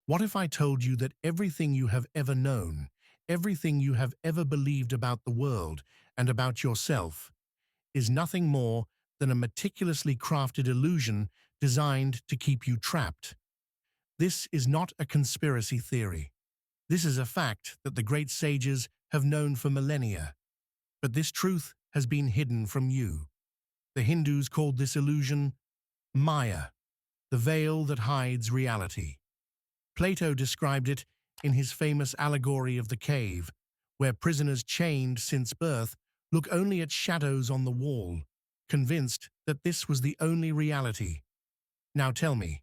What if I told you that everything you have ever known, everything you have ever believed about the world and about yourself, is nothing more than a meticulously crafted illusion designed to keep you trapped? This is not a conspiracy theory. This is a fact that the great sages have known for millennia. But this truth has been hidden from you. The Hindus called this illusion Maya, the veil that hides reality. Plato described it in his famous allegory of the cave, where prisoners chained since birth look only at shadows on the wall, convinced that this was the only reality. Now tell me,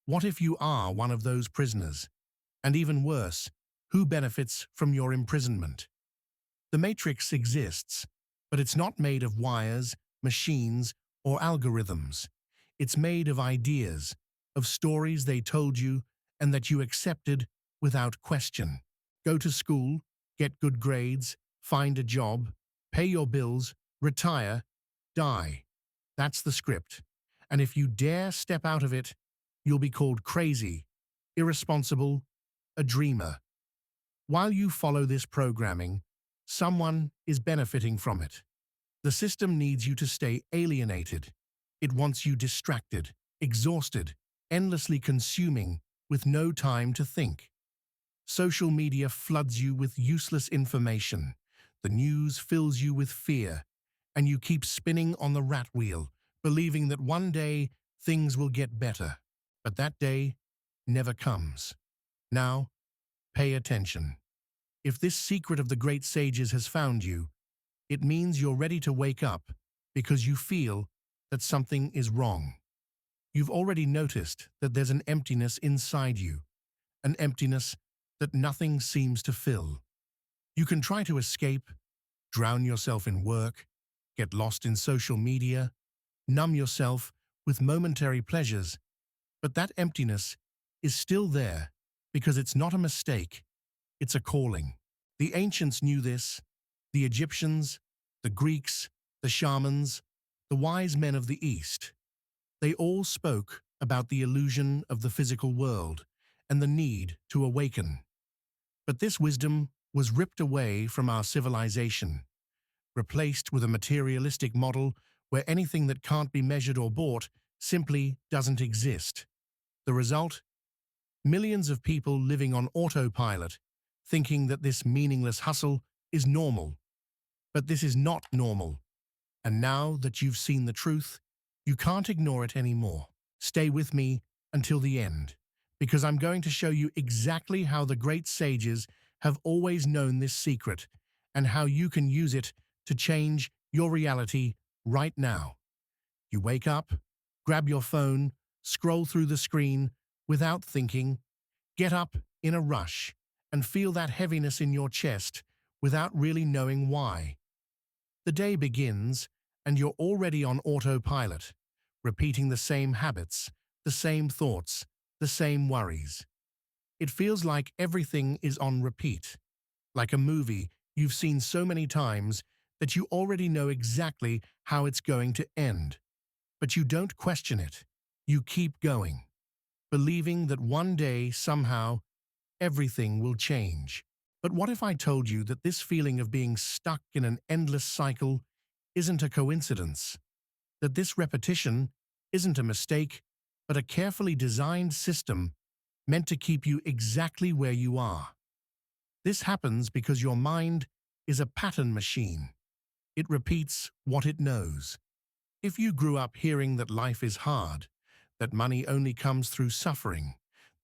what if you are one of those prisoners? And even worse, who benefits from your imprisonment? The Matrix exists, but it's not made of wires, machines, or algorithms. It's made of ideas, of stories they told you and that you accepted without question. Go to school, get good grades, find a job, pay your bills, retire, die. That's the script. And if you dare step out of it, you'll be called crazy, irresponsible, a dreamer. While you follow this programming, someone is benefiting from it. The system needs you to stay alienated. It wants you distracted, exhausted, endlessly consuming, with no time to think. Social media floods you with useless information. The news fills you with fear, and you keep spinning on the rat wheel, believing that one day things will get better. But that day never comes. Now, pay attention. If this secret of the great sages has found you, it means you're ready to wake up because you feel that something is wrong. You've already noticed that there's an emptiness inside you, an emptiness that nothing seems to fill. You can try to escape, drown yourself in work, get lost in social media, numb yourself with momentary pleasures, but that emptiness is still there because it's not a mistake, it's a calling. The ancients knew this, the Egyptians, the Greeks, the shamans, the wise men of the East. They all spoke about the illusion of the physical world and the need to awaken. But this wisdom was ripped away from our civilization, replaced with a materialistic model where anything that can't be measured or bought simply doesn't exist. The result? Millions of people living on autopilot, thinking that this meaningless hustle is normal. But this is not normal. And now that you've seen the truth, you can't ignore it anymore. Stay with me until the end, because I'm going to show you exactly how the great sages have always known this secret and how you can use it to change your reality right now. You wake up, grab your phone, scroll through the screen without thinking, get up in a rush, and feel that heaviness in your chest without really knowing why. The day begins, and you're already on autopilot, repeating the same habits, the same thoughts, the same worries. It feels like everything is on repeat, like a movie you've seen so many times that you already know exactly how it's going to end. But you don't question it. You keep going, believing that one day, somehow, everything will change. But what if I told you that this feeling of being stuck in an endless cycle isn't a coincidence? That this repetition isn't a mistake, but a carefully designed system meant to keep you exactly where you are. This happens because your mind is a pattern machine. It repeats what it knows. If you grew up hearing that life is hard, that money only comes through suffering,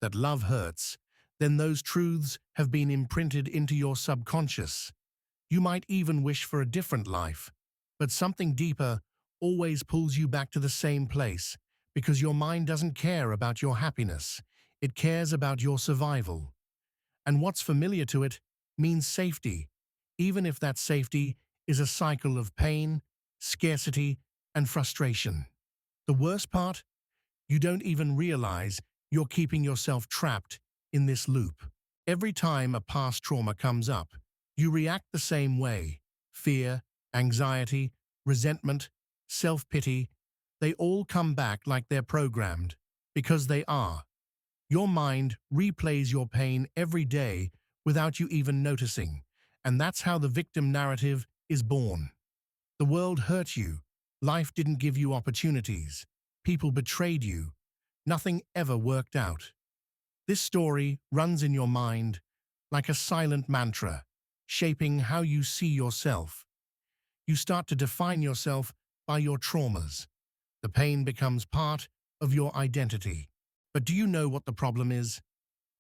that love hurts, then those truths have been imprinted into your subconscious. You might even wish for a different life, but something deeper always pulls you back to the same place because your mind doesn't care about your happiness. It cares about your survival. And what's familiar to it means safety, even if that safety is a cycle of pain, scarcity, and frustration. The worst part? You don't even realize you're keeping yourself trapped in this loop. Every time a past trauma comes up, you react the same way. Fear, anxiety, resentment, self-pity, they all come back like they're programmed, because they are. Your mind replays your pain every day without you even noticing, and that's how the victim narrative is born. The world hurt you, life didn't give you opportunities, people betrayed you, nothing ever worked out. This story runs in your mind like a silent mantra, shaping how you see yourself. You start to define yourself by your traumas. The pain becomes part of your identity. But do you know what the problem is?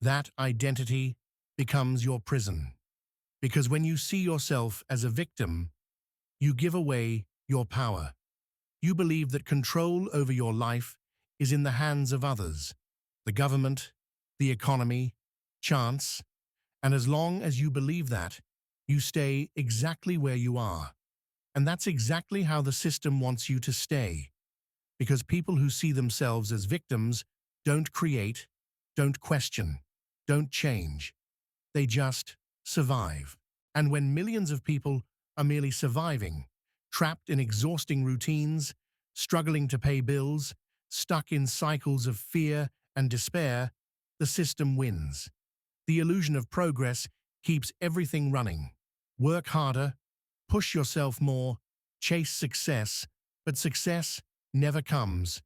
That identity becomes your prison. Because when you see yourself as a victim, you give away your power. You believe that control over your life is in the hands of others, the government, the economy, chance, and as long as you believe that, you stay exactly where you are. And that's exactly how the system wants you to stay. Because people who see themselves as victims don't create, don't question, don't change. They just survive. And when millions of people are merely surviving, trapped in exhausting routines, struggling to pay bills, stuck in cycles of fear and despair, the system wins. The illusion of progress keeps everything running. Work harder, push yourself more, chase success, but success never comes.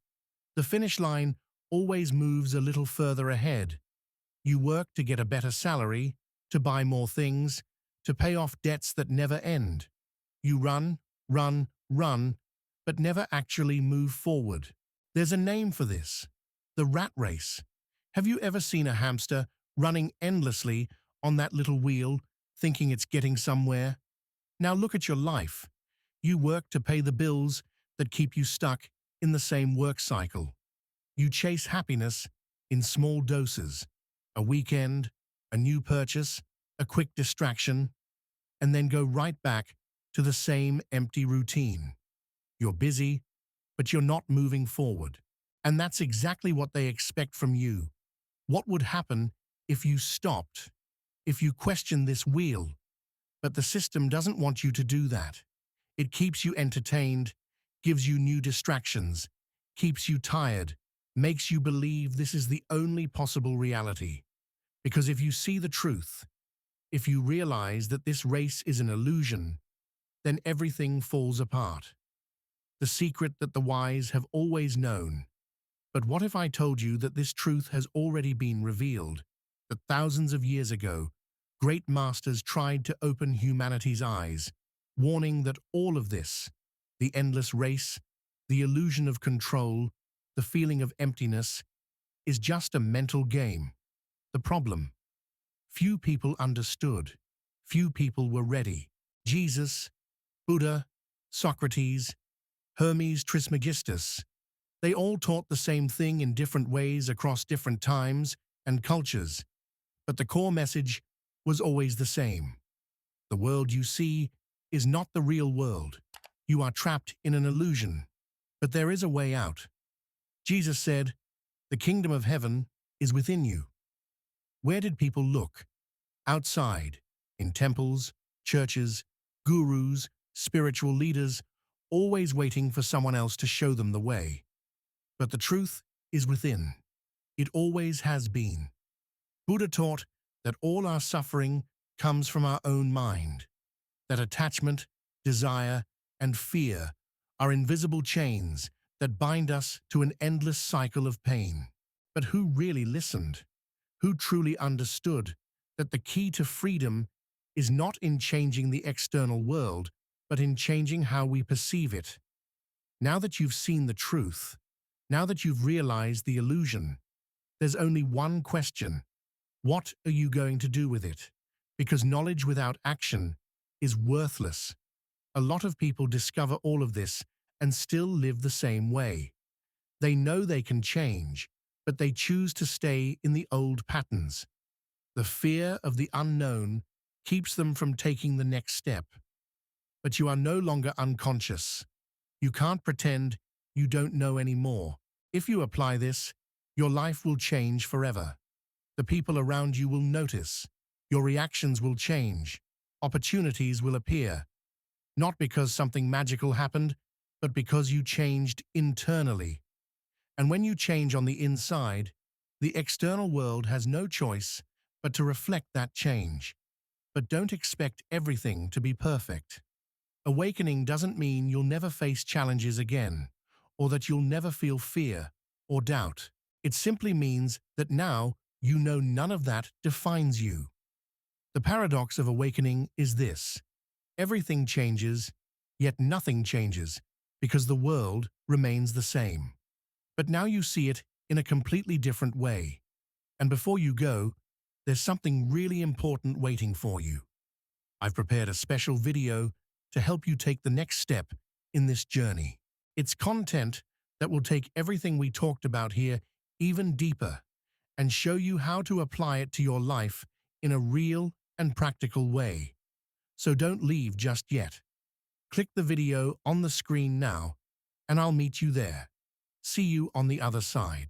The finish line always moves a little further ahead. You work to get a better salary, to buy more things, to pay off debts that never end. You run, run, run, but never actually move forward. There's a name for this: the rat race. Have you ever seen a hamster running endlessly on that little wheel, thinking it's getting somewhere? Now look at your life. You work to pay the bills that keep you stuck in the same work cycle. You chase happiness in small doses: a weekend, a new purchase, a quick distraction, and then go right back to the same empty routine. You're busy, but you're not moving forward. And that's exactly what they expect from you. What would happen if you stopped, if you questioned this wheel? But the system doesn't want you to do that. It keeps you entertained, gives you new distractions, keeps you tired, makes you believe this is the only possible reality. Because if you see the truth, if you realize that this race is an illusion, then everything falls apart. The secret that the wise have always known. But what if I told you that this truth has already been revealed? That thousands of years ago, great masters tried to open humanity's eyes, warning that all of this, the endless race, the illusion of control, the feeling of emptiness, is just a mental game. The problem: few people understood. Few people were ready. Jesus, Buddha, Socrates, Hermes Trismegistus, they all taught the same thing in different ways across different times and cultures. But the core message was always the same. The world you see is not the real world. You are trapped in an illusion. But there is a way out. Jesus said, "The kingdom of heaven is within you." Where did people look? Outside, in temples, churches, gurus, spiritual leaders, always waiting for someone else to show them the way. But the truth is within. It always has been. Buddha taught that all our suffering comes from our own mind, that attachment, desire, and fear are invisible chains that bind us to an endless cycle of pain. But who really listened? Who truly understood that the key to freedom is not in changing the external world, but in changing how we perceive it? Now that you've seen the truth, now that you've realized the illusion, there's only one question: what are you going to do with it? Because knowledge without action is worthless. A lot of people discover all of this and still live the same way. They know they can change, but they choose to stay in the old patterns. The fear of the unknown keeps them from taking the next step. But you are no longer unconscious. You can't pretend you don't know anymore. If you apply this, your life will change forever. The people around you will notice. Your reactions will change. Opportunities will appear. Not because something magical happened, but because you changed internally. And when you change on the inside, The external world has no choice but to reflect that change. But don't expect everything to be perfect. Awakening doesn't mean you'll never face challenges again, or that you'll never feel fear or doubt. It simply means that now you know none of that defines you. The paradox of awakening is this: everything changes, yet nothing changes, because the world remains the same. But now you see it in a completely different way. And before you go, there's something really important waiting for you. I've prepared a special video to help you take the next step in this journey. It's content that will take everything we talked about here even deeper and show you how to apply it to your life in a real and practical way. So don't leave just yet. Click the video on the screen now, and I'll meet you there. See you on the other side.